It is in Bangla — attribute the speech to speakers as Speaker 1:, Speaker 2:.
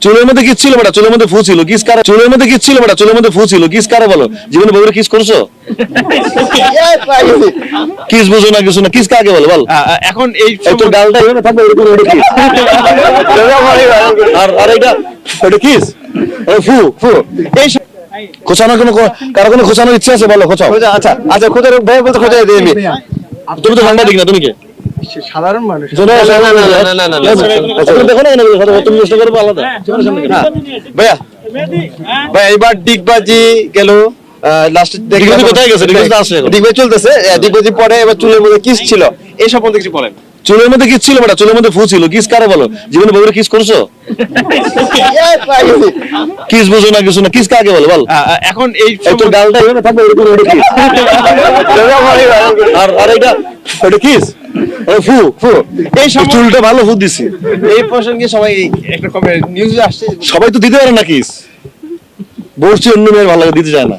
Speaker 1: চুলের মধ্যে কিস ছিল বেটা, চুলের মধ্যে ফু ছিল, কিস কারা? চুলের মধ্যে কিস ছিল বেটা, চুলের মধ্যে ফু ছিল, কিস কারা বলো? জীবনে বউরে কিস করছো? কিস বুঝো না, কিছু না, কিস কাকে বলো বল?
Speaker 2: এখন এই
Speaker 1: তোর গালটা এখানে থাকবে, এরকম এটা কিস। আর এটা কিস, ফু ফু। এই খোঁচানোর কারো কোনো খোঁচানোর ইচ্ছে আছে বলো, খোঁচাও।
Speaker 2: আচ্ছা আচ্ছা খোঁজা ভাই বলতে খোঁজা দিয়ে আমি
Speaker 1: তুমি তো সাংবাদিক না, তুমি কে?
Speaker 3: সাধারণ মানুষ।
Speaker 2: না
Speaker 1: দেখো না, তুমি চেষ্টা করবো আলাদা।
Speaker 2: ভাইয়া ভাই এবার ডিগবাজি গেল লাস্টে
Speaker 1: ডিগবাজি কোথায় গেছে? ডিগবাজি তো আসছে এখন।
Speaker 2: ডিগবাজি চলতেছে, ডিগবাজি পরে এবার চুলের মধ্যে কিস ছিল, এই সম্বন্ধে কিছু বলেন।
Speaker 1: চুলের মধ্যে কিস ছিল বেটা, চুলের মধ্যে ফু ছিল, কিস কারা বলো? জীবনে বউরে কিস করছো? কিস বুঝো না, কিছু না, কিস কাকে বলো বল?
Speaker 2: এখন এই
Speaker 1: তোর গালটা এখানে থাকবে, এরকম এটা কিস। আর এটা কিস, ফু ফু। এই চুলটা ভালো ফু দিছি।
Speaker 2: এই প্রসঙ্গে সবাই একটা কমে নিউজে আসছে,
Speaker 1: সবাই তো দিতে পারে না কিস, বলছি অন্য মেয়ের ভালো লাগে, দিতে চায় না।